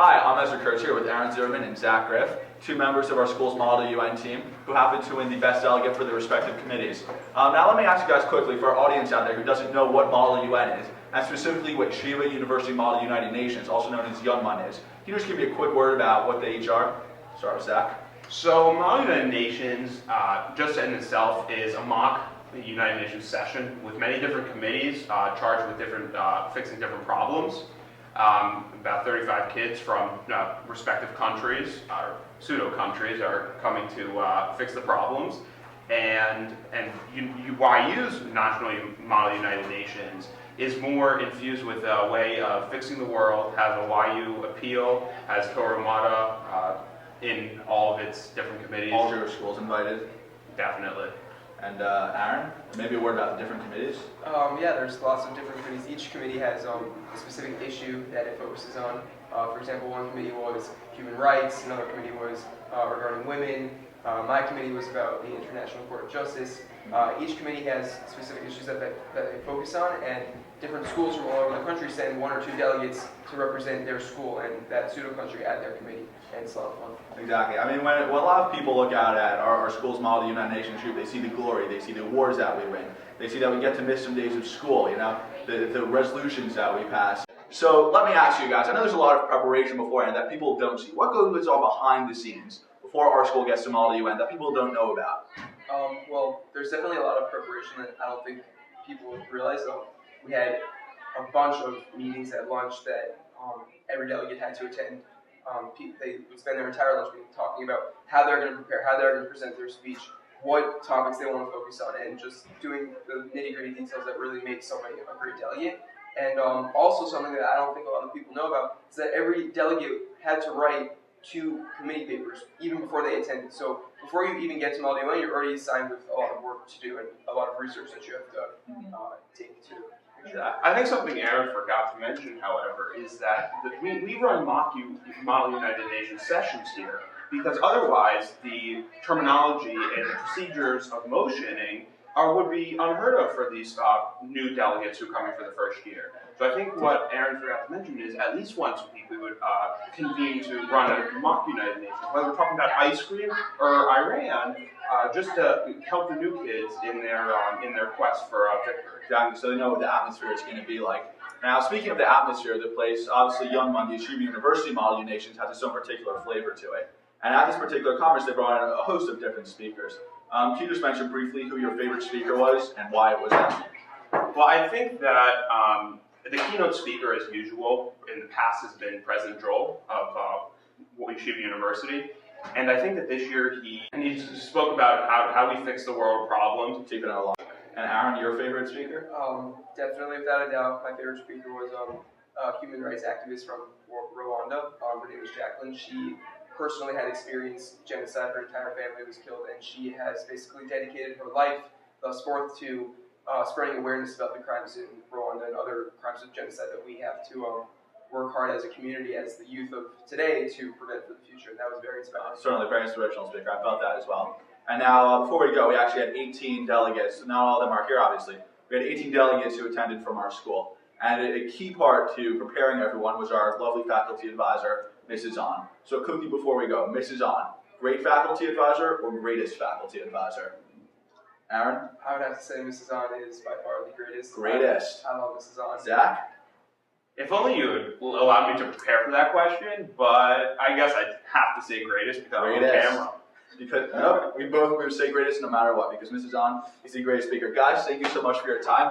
Hi, I'm Ezra Kurtz here with Aaron Zimmerman and Zach Griff, two members of our school's Model UN team who happen to win the best delegate for their respective committees. Now let me ask you guys quickly, for our audience out there who doesn't know what Model UN is, and specifically what Yeshivah University Model United Nations, also known as Yunmun, is. Can you just give me a quick word about what they each are? Start with Zach. So Model United Nations, just in itself, is a mock United Nations session with many different committees charged with fixing different problems. About 35 kids from respective countries, or pseudo-countries, are coming to fix the problems. And WYHS, National Model United Nations, is more infused with a way of fixing the world, has a YU appeal, has Torah Mata in all of its different committees. All your schools invited? Definitely. And Aaron, maybe a word about the different committees? Yeah, there's lots of different committees. Each committee has a specific issue that it focuses on. For example, one committee was human rights, another committee was regarding women. My committee was about the International Court of Justice. Each committee has specific issues that they focus on, and different schools from all over the country send one or two delegates to represent their school and that pseudo-country at their committee, and it's a lot of fun. Exactly. I mean, when a lot of people look out at our school's Model United Nations group, they see the glory, they see the awards that we win, they see that we get to miss some days of school, you know, the resolutions that we pass. So let me ask you guys, I know there's a lot of preparation beforehand that people don't see. What goes on behind the scenes before our school gets to Model UN that people don't know about? Well, there's definitely a lot of preparation that I don't think people realize. We had a bunch of meetings at lunch that every delegate had to attend. They would spend their entire lunch meeting talking about how they're going to prepare, how they're going to present their speech, what topics they want to focus on, and just doing the nitty-gritty details that really make somebody a great delegate. And also something that I don't think a lot of people know about is that every delegate had to write 2 committee papers even before they attended. So before you even get to Model UN, you're already assigned with a lot of work to do and a lot of research that you have to take to. I think something Aaron forgot to mention, however, is that we run Model United Nations sessions here because otherwise the terminology and the procedures of motioning would be unheard of for these new delegates who are coming for the first year. So I think what Aaron forgot to mention is at least once a week we would convene to run a mock United Nations, whether we're talking about ice cream or Iran, just to help the new kids in their quest for victory. Exactly, so they know what the atmosphere is going to be like. Now, speaking of the atmosphere of the place, obviously Yunmun, the Yeshivah University Model United Nations, has its own particular flavor to it. And at this particular conference, they brought in a host of different speakers. Can you just mention briefly who your favorite speaker was and why it was them? Well, I think that the keynote speaker, as usual, in the past has been President Joel of Yeshivah University. And I think that this year he spoke about how we fix the world problems. Keeping it alive. And Aaron, your favorite speaker? Definitely, without a doubt, my favorite speaker was a human rights activist from Rwanda. Her name was Jacqueline. She personally had experienced genocide. Her entire family was killed, and she has basically dedicated her life thus forth to spreading awareness about the crimes in Rwanda and other crimes of genocide that we have to work hard as a community, as the youth of today, to prevent for the future. And that was very inspiring. Certainly, very inspirational speaker. I felt that as well. And now, before we go, we actually had 18 delegates. Not all of them are here, obviously. We had 18 delegates who attended from our school. And a key part to preparing everyone was our lovely faculty advisor, Mrs. On. So quickly before we go, Mrs. On, great faculty advisor or greatest faculty advisor? Aaron? I would have to say Mrs. On is by far the greatest. Greatest. I love Mrs. On. Zach? If only you would allow me to prepare for that question, but I guess I'd have to say greatest because I'm on camera. Because we both would say greatest no matter what, because Mrs. On is the greatest speaker. Guys, thank you so much for your time.